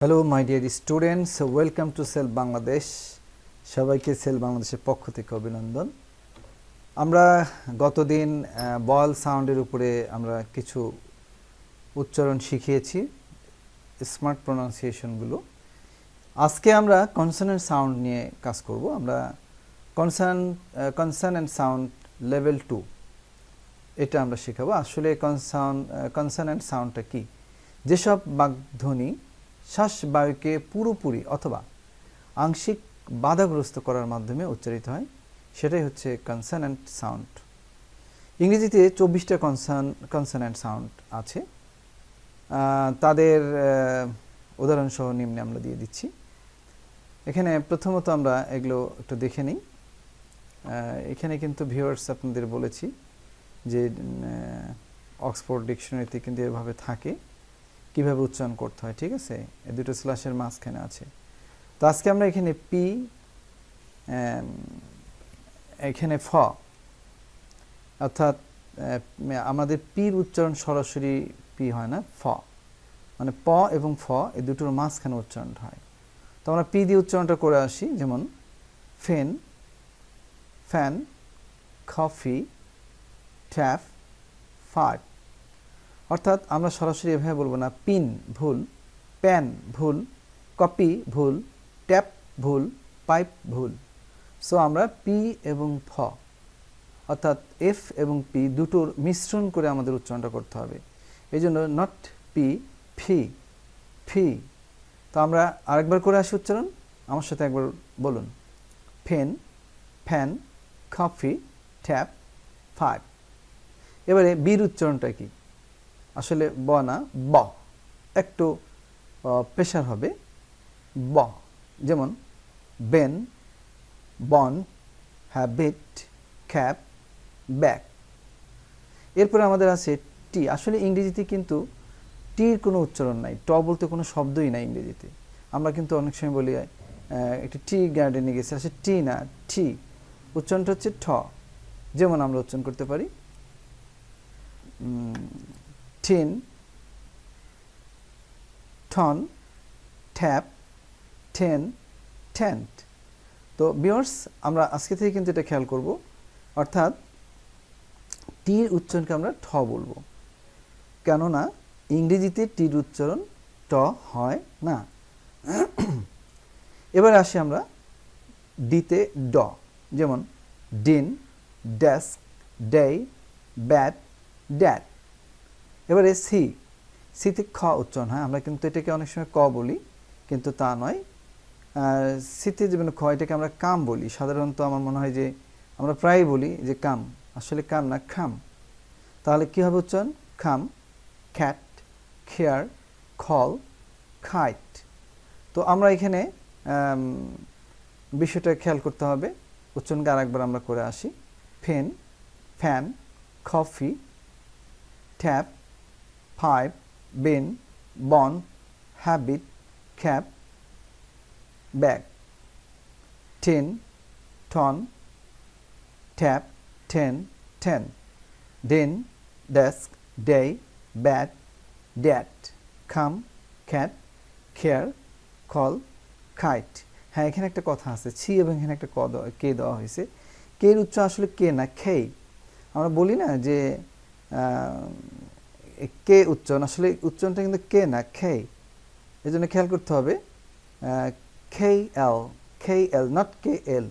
Hello my dear students, welcome to cell Bangladesh. সবাইকে cell বাংলাদেশের পক্ষ থেকে অভিনন্দন। আমরা গতদিন বল সাউন্ডের উপরে আমরা কিছু উচ্চারণ শিখিয়েছি, স্মার্ট প্রনাউন্সিয়েশনগুলো। আজকে আমরা কনসোনেন্ট সাউন্ড নিয়ে কাজ করব। আমরা কনসোনেন্ট সাউন্ড লেভেল 2 এটা আমরা শেখাবো। আসলে কনসোনেন্ট সাউন্ডটা কি? যেসব বাগধ্বনি শ্বাসবায়ুকে পুরোপুরি অথবা আংশিক বাধাগ্রস্ত করার মাধ্যমে উচ্চারিত হয়, সেটাই হচ্ছে কনসোনেন্ট সাউন্ড। ইংরেজিতে 24টা কনসোনেন্ট সাউন্ড আছে। তাদের উদাহরণসহ নিম্নে আমরা দিয়ে দিচ্ছি। এখানে প্রথমত আমরা এগুলো একটু দেখে নিই। এখানে কিন্তু ভিউয়ার্স আপনাদের বলেছি যে অক্সফোর্ড ডিকশনারিতে কিন্তু এভাবে থাকে, কিভাবে উচ্চারণ করতে হয়। ঠিক আছে, এই দুটো স্ল্যাশের মাঝখানে আছে। তো আজকে আমরা এখানে পি, এখানে ফ, অর্থাৎ আমাদের পির উচ্চারণ সরাসরি পি হয় না, ফ, মানে প এবং ফ এই দুটোর মাঝখানে উচ্চারণটা হয়। তো আমরা পি দিয়ে উচ্চারণটা করে আসি, যেমন ফেন, ফ্যান, কফি, ট্যাপ, ফাট। অর্থাৎ আমরা সরাসরি এভাবে বলবো না, পিন ভুল, প্যান ভুল, কপি ভুল, ট্যাপ ভুল, পাইপ ভুল। সো আমরা পি এবং ফ অর্থাৎ এফ এবং পি দুটোর মিশ্রণ করে আমাদের উচ্চারণটা করতে হবে। এই জন্য নট পি, ফি, ফি। তো আমরা আরেকবার করে আসি উচ্চারণ, আমার সাথে একবার বলুন, ফেন, ফ্যান, কফি, ট্যাপ, ফাট। এবারে বির উচ্চারণটা কি? আসলে ব না, ব, একটু প্রেশার হবে, ব। যেমন Ben, bun, habit, cap, back. এরপরে আমাদের আছে টি। আসলে ইংরেজিতে কিন্তু টির কোনো উচ্চারণ নাই, ট বলতে কোনো শব্দই নাই ইংরেজিতে। আমরা কিন্তু অনেক সময় বলি একটি টি গার্ডেনে গেছে, আসলে টি না, টি উচ্চারণটা হচ্ছে ঠ। যেমন আমরা উচ্চারণ করতে পারি tin, ton, tap, ten, tent. তো ভিউয়ার্স, আমরা আজকে থেকে কিন্তু এটা খেয়াল করব, অর্থাৎ টির উচ্চারণকে আমরা ঠ বলবো, কেননা ইংরেজিতে টির উচ্চারণ ট হয় না। এবারে আসি আমরা ডিতে, ড, যেমন dean, desk, day, bat, that. এবারে সি, সিতে খ উচ্চারণ হয়। আমরা কিন্তু এটাকে অনেক সময় ক বলি, কিন্তু তা নয়। সিতে যেমন খ, এটাকে আমরা কাম বলি সাধারণত। আমার মনে হয় যে আমরা প্রায় বলি যে কাম, আসলে কাম না, খাম। তাহলে কী হবে উচ্চারণ? খাম, ক্যাট, খেয়ার, খল, খাইট। তো আমরা এখানে বিষয়টা খেয়াল করতে হবে। উচ্চারণকে আরেকবার আমরা করে আসি, fen, fan, coffee, tap, pipe, ben, bun, habit, cap, bag. Ten, ton, tap, ten, ten, den, desk, day, bat, that, cam, cat, care, call, kite. হ্যাঁ, এখানে একটা কথা আছে, ছি এবং এখানে একটা কে দেওয়া হয়েছে। কের উচ্চ আসলে কে না, খেই। আমরা বলি না যে কে উচ্চারণ, আসলে উচ্চারণটা কিন্তু কে না, খেই। এই জন্য খেয়াল করতে হবে, কে এল, কে এল, নট কে এল।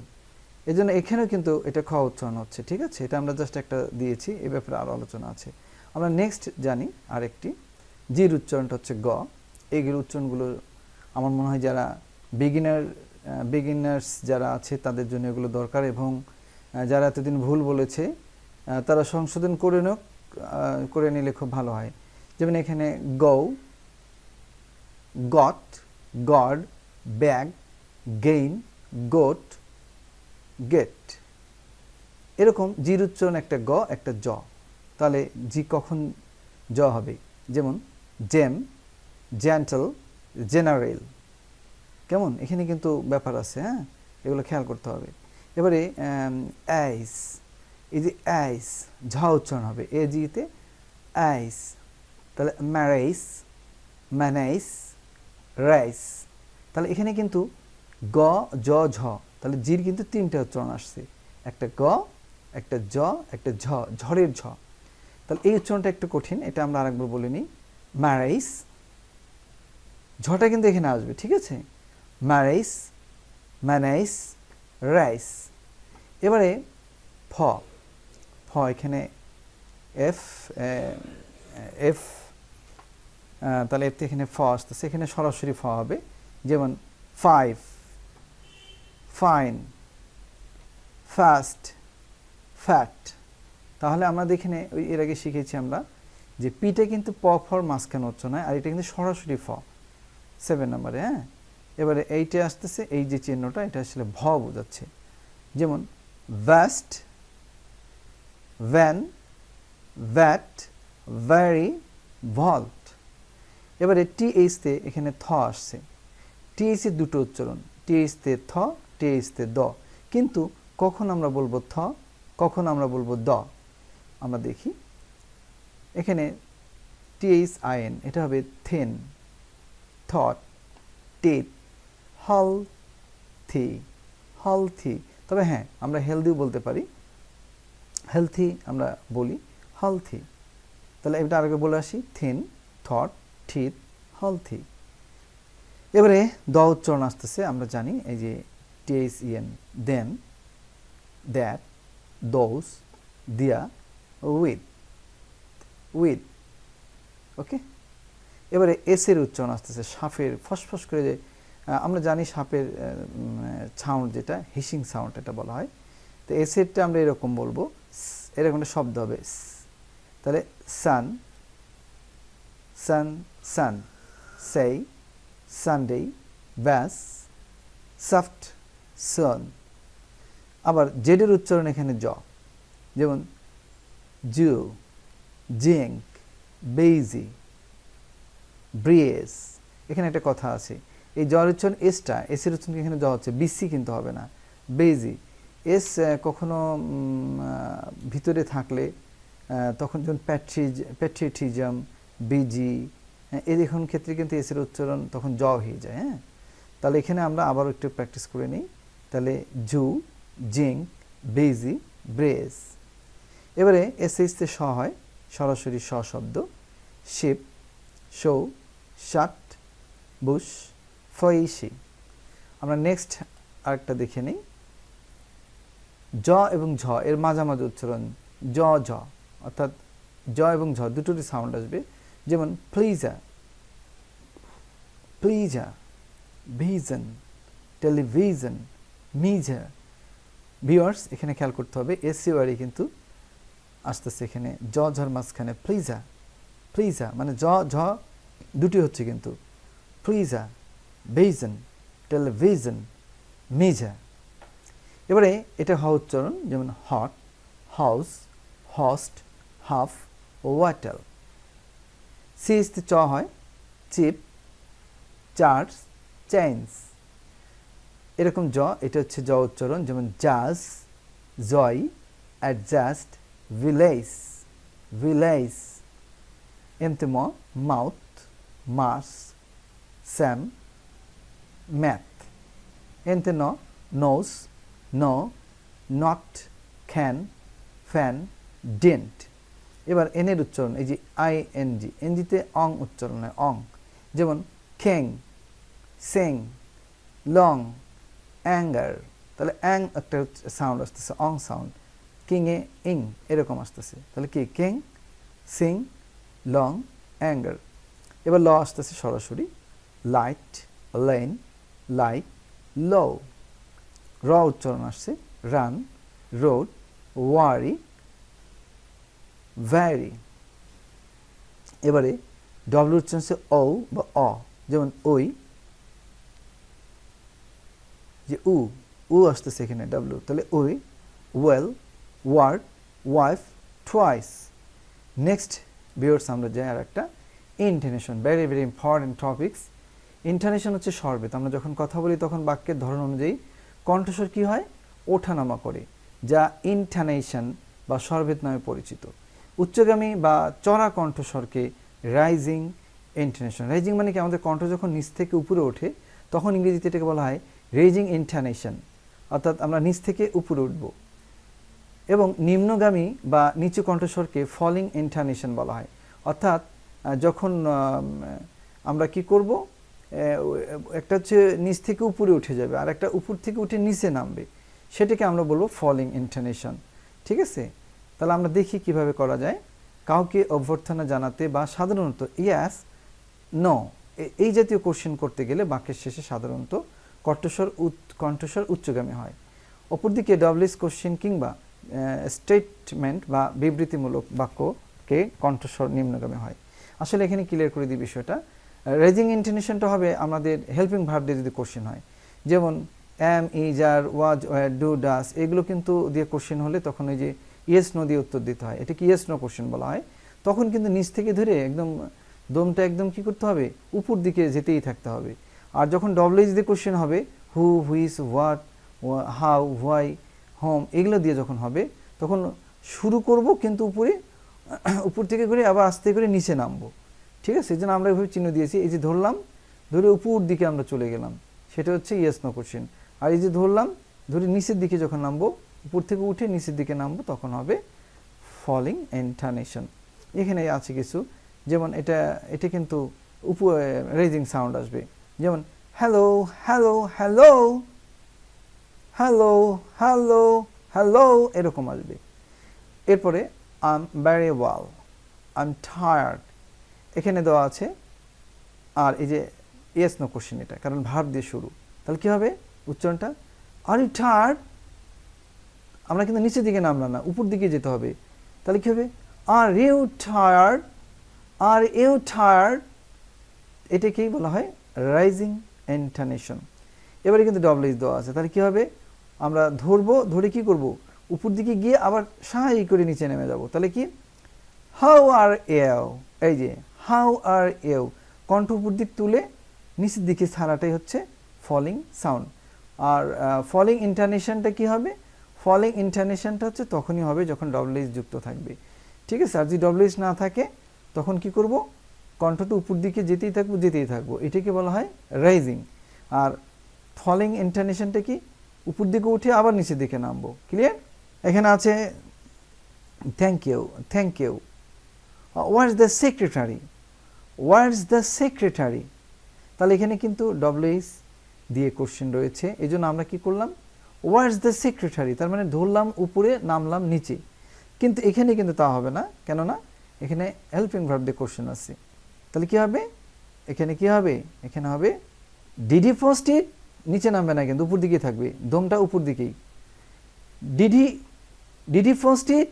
এই জন্য এখানেও কিন্তু এটা খ উচ্চারণ হচ্ছে। ঠিক আছে, এটা আমরা জাস্ট একটা দিয়েছি, এ ব্যাপারে আরও আলোচনা আছে। আমরা নেক্সট জানি আরেকটি, জির উচ্চারণটা হচ্ছে গ। এইগুলো উচ্চারণগুলো আমার মনে হয় যারা বিগিনার্স যারা আছে তাদের জন্য এগুলো দরকার, এবং যারা এতদিন ভুল বলেছে তারা সংশোধন করে নিলে খুব ভালো হয়। যেমন এখানে go, got, god, bag, gain, goat, gate. এরকম জির উচ্চারণ একটা গ, একটা জ। তাহলে জি কখন জ হবে? যেমন জেম, জেন্টল, জেনারেল। কেমন? এখানে কিন্তু ব্যাপার আছে, হ্যাঁ, এগুলো খেয়াল করতে হবে। এবারে আইস, এই যে আইস, ঝ উচ্চারণ হবে এ জিতে, আইস। তাহলে ম্যারেইস, ম্যানাইস, রাইস। তাহলে এখানে কিন্তু গ জ ঝ, তাহলে জির কিন্তু তিনটা উচ্চারণ আসছে, একটা গ, একটা জ, একটা ঝ, ঝড়ের ঝ। তাহলে এই উচ্চারণটা একটু কঠিন, এটা আমরা আরেকবার বলে নিই। ম্যারাইস, ঝটা কিন্তু এখানে আসবে, ঠিক আছে? ম্যারাইস, ম্যানাইস, রাইস। এবারে ফ, ফ এখানে এফ, এফ, তাহলে এফ এখানে ফ আসতেছে, এখানে সরাসরি ফ হবে, যেমন ফাইভ, ফাইন, ফাস্ট, ফ্যাট। তাহলে আমরা এখানে এর আগে শিখেছি আমরা যে পিটা কিন্তু প ফর মাঝখানে উচ্চারণ হয়, আর এটা কিন্তু সরাসরি ফ 7 নম্বরে। হ্যাঁ, এবারে এইটা আসতেছে, এই যে চিহ্নটা এটা আসলে ভ বোঝাচ্ছে, যেমন vast, van, vat, vary, vault. এবারে টিএইচ তে এখানে থ আসছে, টিএইচ এর দুটো উচ্চারণ, টিএইচ তে থ, টিএইচ তে দ, কিন্তু কখন আমরা বলবো থ, কখন আমরা বলবো দ। আমরা দেখি এখানে টিএইচ আইএন, এটা হবে thin, thought, TET, healthy, healthy. তবে হ্যাঁ, আমরা হেলদিও বলতে পারি, হেলথি আমরা বলি, হেলথি। তাহলে এটা আরেকটা বলে আসি, থিন, থট, ঠিত, হেলথি। এবারে দ উচ্চারণ আসতেছে, আমরা জানি এই যে টিএইচইএন, দেন, দ্যাট, দোজ, দিয়া, উইথ, উইথ। ওকে, এবারে এস এর উচ্চারণ আসতেছে, সাপের ফসফস করে যে আমরা জানি সাপের সাউন্ড যেটা হিসিং সাউন্ড এটা বলা হয়, তো এস এরটা আমরা এরকম বলবো, এরকম একটা শব্দ হবে। তাহলে সান, সান, সান, সেই, সানডে, ব্যাস, সফট, সান। আবার জেডের উচ্চারণ এখানে জ, যেমন জু, জিঙ্ক, বেইজি, ব্রিয়েস। এখানে একটা কথা আছে, এই জ উচ্চারণ এসটা, এস এর উচ্চারণ এখানে জ হচ্ছে, বিসি কিন্তু হবে না, বেইজি। এস কখনো ভিতরে থাকলে তখন যখন প্যাট্রিয়টিজম, বিজি, এই দেখুন ক্ষেত্রে কিন্তু এস এর উচ্চারণ তখন জ হয়ে যায়। হ্যাঁ, তাহলে এখানে আমরা আবারও একটু প্র্যাকটিস করে নিই। তাহলে জু, জিঙ্ক, বেইজি, ব্রেস। এবারে এসএইচ তে স হয়, সরাসরি স শব্দ, শিপ, শো, শাট, বুশ, ফয়েসি। আমরা নেক্সট আরেকটা দেখে নিই, জ এবং ঝ এর মাঝামাঝি উচ্চারণ জ ঝ, অর্থাৎ জ এবং ঝ দুটোরই সাউন্ড আসবে, যেমন প্লিজা, প্লিজা, ভিজন, টেলিভিশন, মিজা। ভিউয়ার্স এখানে খেয়াল করতে হবে, এসইউআরই কিন্তু আসতেছে এখানে জ ঝর মাঝখানে, প্লিজা, প্লিজা মানে জ ঝ দুটি হচ্ছে কিন্তু, প্লিজা, ভিজন, টেলিভিশন, মিজা। এবারে এটা হ উচ্চারণ, যেমন হট, হাউস, হস্ট, হাফ, ওয়াটাল। সিএসতে চ হয়, চিপ, চার্জ, চেঞ্জ। এরকম জ, এটা হচ্ছে জ উচ্চারণ, যেমন জাজ, জয়, অ্যাডজাস্ট, ভিলেজ, ভিলেজ। এমতে ম, মাউথ, মাস, স্যাম, ম্যাথ। এনতে ন, nose, no, not, can, fan, dent. এবার এনের উচ্চারণ, এই যে আইএনজি, এনজিতে অং উচ্চারণ হয়, অং, যেমন খেং, সেং, লং, অ্যাঙ্গার। তাহলে অ্যাং একটা সাউন্ড আসতেছে, অং সাউন্ড, কিং এ ইং এরকম আসতেছে, তাহলে কি কিং, সিং, লং, অ্যাঙ্গার। এবার ল আসতেছে সরাসরি, লাইট, লেন, লাইক, লো। র উচ্চারণ আসছে, রান, রোড, ওয়ারি, ভ্যারি। এবারে ডব্লিউ উচ্চারণ হচ্ছে ও বা অ, যেমন ওই, যে উ আসতেছে এখানে ডাব্লিউ, তাহলে ওই, well, word, wife, twice. Next viewers আমরা যাই আর একটা, intonation, very very important topics. Intonation হচ্ছে স্বরভেদ, আমরা যখন কথা বলি তখন বাক্যের ধরন অনুযায়ী কণ্ঠস্বর কি হয়, ওঠানামা করে, যা ইন্টোনেশন বা স্বরভেদ নামে পরিচিত। উচ্চগামী বা চড়া কণ্ঠস্বরকে রাইজিং ইন্টোনেশন। রেজিং মানে কি, আমাদের কণ্ঠ যখন নিচ থেকে উপরে ওঠে তখন ইংরেজিতে এটাকে বলা হয় রেজিং ইন্টোনেশন, অর্থাৎ আমরা নিচ থেকে উপরে উঠব। এবং নিম্নগামী বা নিচু কণ্ঠস্বরকে ফলিং ইন্টোনেশন বলা হয়, অর্থাৎ যখন আমরা কি করব, একটা হচ্ছে নিচ থেকে উপরে উঠে যাবে আর একটা উপর থেকে উঠে নিচে নামবে, সেটাকে আমরা বলবো ফলিং ইন্টোনেশন। ঠিক আছে, তাহলে আমরা দেখি কিভাবে করা যায়। কাউকে অভ্যর্থনা জানাতে বা সাধারণত ইয়াস নো এই জাতীয় কোশ্চেন করতে গেলে বাক্যের শেষে সাধারণত কণ্ঠস্বর উচ্চগামী হয়। অপরদিকে ডবলিস কোশ্চেন কিংবা স্টেটমেন্ট বা বিবৃতিমূলক বাক্যকে কণ্ঠস্বর নিম্নগামী হয়। আসলে এখানে ক্লিয়ার করে দিই বিষয়টা। রেজিং ইন্টোনেশনটা হবে আমাদের হেল্পিং ভার্ব দিয়ে যদি কোশ্চেন হয়, যেমন am, is, are, was, were, do, does, এগুলো কিন্তু দিয়ে কোশ্চেন হলে তখন ওই যে ইয়েস নো দিয়ে উত্তর দিতে হয়, এটাকে ইয়েস নো কোশ্চেন বলা হয়। তখন কিন্তু নিচ থেকে ধরে একদম দমটা একদম কি করতে হবে, উপর দিকে যেতেই থাকতে হবে। আর যখন ডবলইজ দিয়ে কোশ্চেন হবে, who, which, what, how, why, whom, এগুলো দিয়ে যখন হবে তখন শুরু করব কিন্তু উপর থেকে করে আবার আস্তে করে নিচে নামবো। ঠিক আছে, এই জন্য আমরা এভাবে চিহ্ন দিয়েছি। এই যে ধরলাম, ধরে উপর দিকে আমরা চলে গেলাম, সেটা হচ্ছে ইয়েস নো কোশ্চেন। আর এই যে ধরলাম, ধরে নিচের দিকে যখন নামবো, উপর থেকে উঠে নিচের দিকে নামবো, তখন হবে ফলিং ইন্টোনেশন। এখানে আছে কিছু, যেমন এটা কিন্তু রেজিং সাউন্ড আসবে, যেমন hello, hello, hello, hello, hello, hello, এরকম আসবে। এরপরে I am very well, I am tired, এখানে দেওয়া আছে। আর এই যে ইয়েস নো কোশ্চেন, এটা কারণ ভার্ব দিয়ে শুরু, তাহলে কি হবে উচ্চারণটা, আর ইউ টায়ার্ড, আমরা কিন্তু নিচের দিকে নামলাম না, উপর দিকে যেতে হবে। তাহলে কি হবে, are you tired, are you tired, এটাকেই বলা হয় রাইজিং ইন্টোনেশন। এবারে কিন্তু ডবলইজ দেওয়া আছে, তাহলে কি হবে, আমরা ধরবো, ধরে কি করব, উপর দিকে গিয়ে আবার সাহায্য করে নিচে নেমে যাব। তাহলে কি, হাউ আর ইউ, এই যে হাউ আর ইউ, কণ্ঠ উপর দিক তুলে নিচের দিকে ছাড়াটাই হচ্ছে ফলিং সাউন্ড। আর ফলিং ইন্টোনেশনটা কি হবে, ফলিং ইন্টোনেশনটা হচ্ছে তখনই হবে যখন ডবলইজ যুক্ত থাকবে। ঠিক আছে, আর যদি ডবলইজ না থাকে তখন কি করব, কণ্ঠটা উপর দিকে যেতেই থাকবো, এটাকে বলা হয় রাইজিং। আর ফলিং ইন্টোনেশনটা কি, উপর দিকে উঠে আবার নিচের দিকে নামবো। ক্লিয়ার? এখানে আছে thank you, thank you, what's the secretary, what's the secretary, তাহলে এখানে কিন্তু ডবলইজ দিয়ে কোশ্চেন রয়েছে, এই জন্য আমরা কি করলাম, হোয়াটস দ্য সেক্রেটারি, তার মানে ধরলাম উপরে, নামলাম নিচে। কিন্তু এখানে কিন্তু তা হবে না, কেননা এখানে হেল্পিং ভার্ব দিয়ে কোশ্চেন আছে। তাহলে কি হবে, এখানে কি হবে, এখানে হবে ডিড হি ফার্স্ট ইট, নিচে নামবে না কিন্তু উপর দিকে থাকবে, দমটা উপর দিকেই, ডিড হি ফার্স্ট ইট।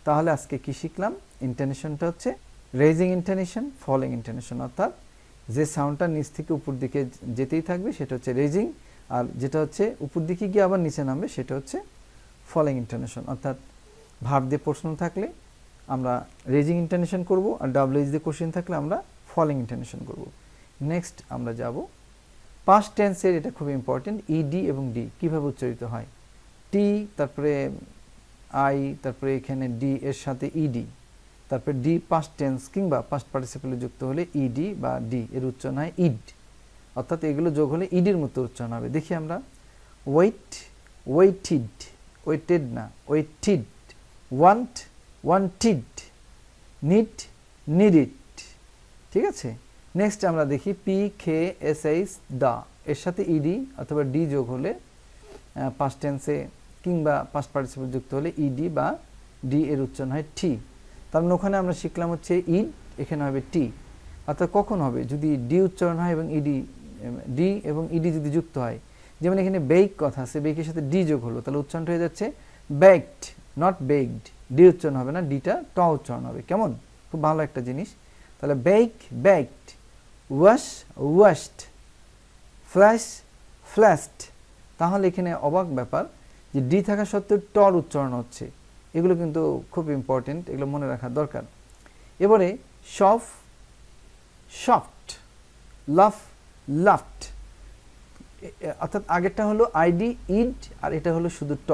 তাহলে আজকে কি শিখলাম, ইন্টোনেশনটা হচ্ছে রেজিং ইন্টোনেশন, ফলিং ইন্টোনেশন, অর্থাৎ যে সাউন্ডটা নিচ থেকে উপর দিকে যেতেই থাকবে সেটা হচ্ছে রেজিং, আর যেটা হচ্ছে উপর দিকে গিয়ে আবার নিচে নামবে সেটা হচ্ছে ফলিং ইন্টোনেশন। অর্থাৎ ভার্ব দিয়ে প্রশ্ন থাকলে আমরা রেজিং ইন্টোনেশন করব, আর ডবলইজ দিয়ে কোশ্চেন থাকলে আমরা ফলিং ইন্টোনেশন করব। নেক্সট আমরা যাব পাস্ট টেন্সের, এটা খুব ইম্পর্টেন্ট, ইডি এবং ডি কিভাবে উচ্চারিত হয়। টি, তারপরে আই, তারপরে এখানে ডি এর সাথে ইডি, তারপরে ডি পাস্ট টেন্স কিংবা পাস্ট পার্টিসিপলে যুক্ত হলে ইডি বা ডি এর উচ্চারণ হয় ইড, অর্থাৎ এগুলো যোগ হলে ইডির মতো উচ্চারণ হবে। দেখি আমরা, ওয়েট, ওয়েটিড, ওয়েটেড না, ওয়েটিড, ওয়ান্ট, ওয়ান্টিড, নিড, নিডিড। ঠিক আছে, নেক্সট আমরা দেখি পি, খে, এস, এইচ, দা এর সাথে ইডি অথবা ডি যোগ হলে পাস্ট টেন্সে কিংবা পাস্ট পার্টিসিপল যুক্ত হলে ইডি বা ডি এর উচ্চারণ হয় টি। তার মানে ওখানে আমরা শিখলাম হচ্ছে ইড, এখানে হবে টি। অর্থাৎ কখন হবে, যদি ডি উচ্চারণ হয় এবং ডি এবং ইডি যদি যুক্ত হয়, যেমন এখানে বেক কথা আছে, বেকের সাথে ডি যোগ হলো, তাহলে উচ্চারণটা হয়ে যাচ্ছে বেকড, নট বেকড, ডি উচ্চারণ হবে না, ডিটা ট উচ্চারণ হবে। কেমন, খুব ভালো একটা জিনিস। তাহলে bake, baked, wash, washed, flash, flashed. তাহলে এখানে অবাক ব্যাপার যে ডি থাকা সত্ত্বেও টর উচ্চারণ হচ্ছে, এগুলো কিন্তু খুব ইম্পর্টেন্ট, এগুলো মনে রাখা দরকার। এবারে শফ, সফট, লাফ, লাফট, অর্থাৎ আগেরটা হলো আইডি ইড আর এটা হলো শুধু ট,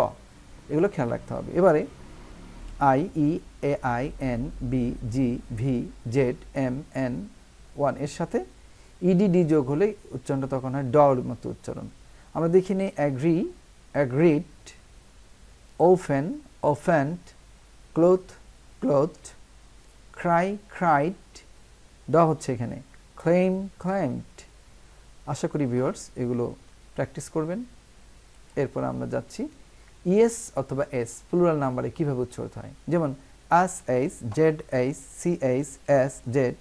এগুলো খেয়াল রাখতে হবে। এবারে I, E, A, I, N, B, G, V, Z, M, N, one এর সাথে ইডিডি যোগ হলে উচ্চারণটা তখন হয় ডর মতো উচ্চারণ। আমরা দেখি নিই agree, agreed, open, opened, clothe, clothed, cry, cried, D হচ্ছে এখানে, ক্লেম, ক্লেমড। আশা করি ভিউয়ার্স এগুলো প্র্যাকটিস করবেন। এরপর আমরা যাচ্ছি ইএস অথবা এস প্লুরাল নাম্বারে কীভাবে উচ্চারিত হয়। যেমন আস এইস, জেড এইস, সি এইস, এস, জেড।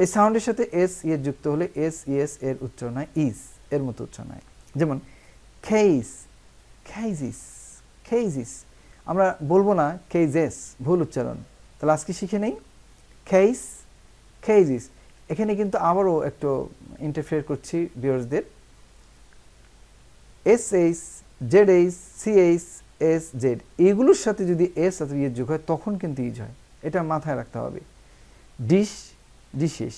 এই সাউন্ডের সাথে এস ইয়ে যুক্ত হলে এস ইএস এর উচ্চারণ হয় ইস এর মতো উচ্চারণ হয়। যেমন খেইস, খেইজিস, খেইজিস। আমরা বলবো না কেইজেস, ভুল উচ্চারণ। তাহলে আজকে শিখে নেই খেইস, খেইজিস। এখানে কিন্তু আবারও একটু ইন্টারফেয়ার করছি ভিউয়ার্সদের। S H, Z H, C H, S, Z এগুলোর সাথে যদি এস অথবা ইয়ের যোগ হয় তখন কিন্তু ইজ হয়, এটা মাথায় রাখতে হবে। Dish, dishes,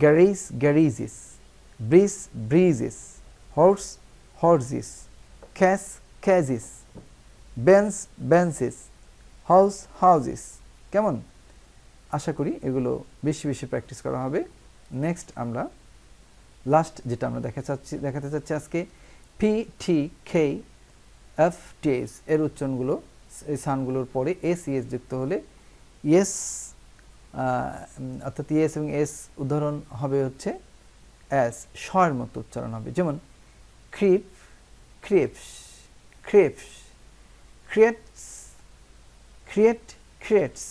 garage, garages, bridge, bridges, horse, horses, case, cases, bench, benches, house, houses. কেমন? আশা করি এগুলো বেশি বেশি প্র্যাকটিস করা হবে। নেক্সট আমরা লাস্ট যেটা আমরা দেখাতে চাচ্ছি আজকে পি, টি, কে, এফ, টি, এস এর উচ্চারণগুলো এই সাউন্ডগুলোর পরে এস ইএস যুক্ত হলে ইয়েস, অর্থাৎ ইয়েস এবং এস উদাহরণ হবে হচ্ছে এস, শয়ের মতো উচ্চারণ হবে। যেমন creep, creeps, creeps, creates, create, creates.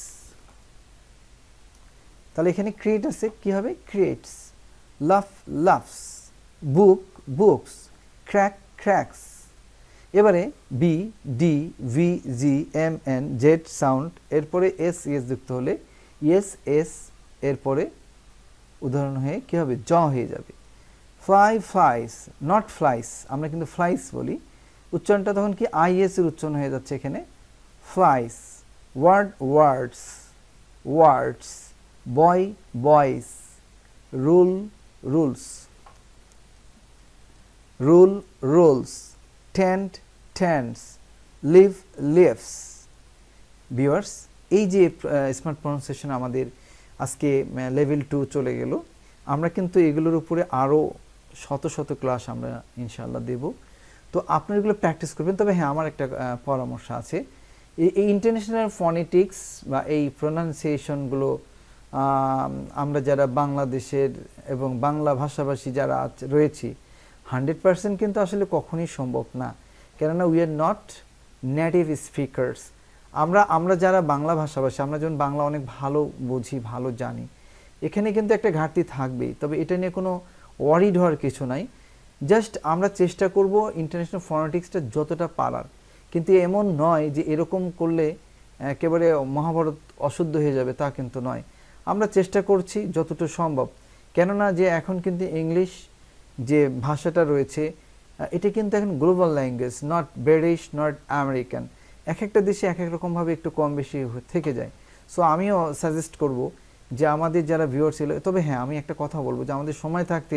তাহলে এখানে ক্রিয়েট আছে, কি হবে creates. Laugh, laughs, book, books, crack, cracks. এবারে B, D, V, G, M, N, Z sound এরপরে এস ইএস যুক্ত হলে ইয়েস এস এরপরে উদাহরণ হয়ে কী হবে জ হয়ে যাবে। ফ্লাই, ফ্লাইস, নট ফ্লাইস, আমরা কিন্তু ফ্লাইস বলি, উচ্চারণটা তখন কি আইএস এর উচ্চারণ হয়ে যাচ্ছে এখানে ফ্লাইস। ওয়ার্ড, ওয়ার্ডস, words, boy, boys, rule, rules, rule, rules, tent, tents, leave, leaves. Viewers এই যে স্মার্ট প্রনাউন্সিয়েশন আমাদের আজকে লেভেল 2 চলে গেল, আমরা কিন্তু এগুলোর উপরে আরও শত শত ক্লাস আমরা ইনশাআল্লাহ দেব। তো আপনারা এগুলো প্র্যাকটিস করবেন। তবে হ্যাঁ, আমার একটা পরামর্শ আছে, এই ইন্টারন্যাশনাল ফনেটিক্স বা এই প্রনাউন্সিয়েশনগুলো আমরা যারা বাংলাদেশের এবং বাংলা ভাষাভাষী যারা রয়েছি 100% কিন্তু আসলে কখনোই সম্ভব না, কেননা we are not native speakers. আমরা যারা বাংলা ভাষাভাষী, আমরা যেমন বাংলা অনেক ভালো বুঝি, ভালো জানি, এখানে কিন্তু একটা ঘাটতি থাকবেই। তবে এটা নিয়ে কোনো ওয়ারিড হওয়ার কিছু নাই। জাস্ট আমরা চেষ্টা করব ইন্টারন্যাশনাল ফনেটিক্সটা যতটা পারার। কিন্তু এমন নয় যে এরকম করলে একেবারে মহাভারত অশুদ্ধ হয়ে যাবে, তা কিন্তু নয়। আমরা চেষ্টা করছি যতটুকু সম্ভব, কেননা যে এখন কিন্তু ইংলিশ যে ভাষাটা রয়েছে এটা কিন্তু এখন global language, not British, not American. এক একটা দেশে এক এক রকমভাবে একটু কম বেশি থেকে যায়। সো আমিও সাজেস্ট করব যে আমাদের যারা ভিউয়ার ছিল, তবে হ্যাঁ আমি একটা কথা বলবো যে আমাদের সময় থাকতে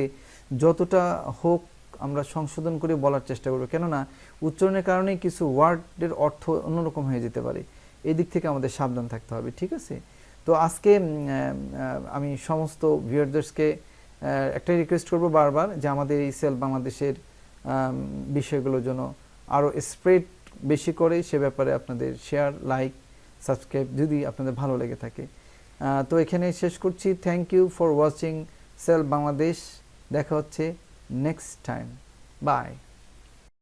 যতটা হোক আমরা সংশোধন করে বলার চেষ্টা করব, কেননা উচ্চারণের কারণে কিছু ওয়ার্ডের অর্থ অন্যরকম হয়ে যেতে পারে। এই দিক থেকে আমাদের সাবধান থাকতে হবে, ঠিক আছে? তো আজকে আমি সমস্ত ভিউয়ারদেরকে একটা রিকোয়েস্ট করব বারবার যে আমাদের এই সেল বাংলাদেশের বিষয়গুলোর জন্য আরও স্প্রেড বেশি করে, সে ব্যাপারে আপনাদের শেয়ার, লাইক, সাবস্ক্রাইব যদি আপনাদের ভালো লেগে থাকে। তো এখানে শেষ করছি। Thank you for watching cell Bangladesh. দেখা হচ্ছে নেক্সট টাইম। বাই।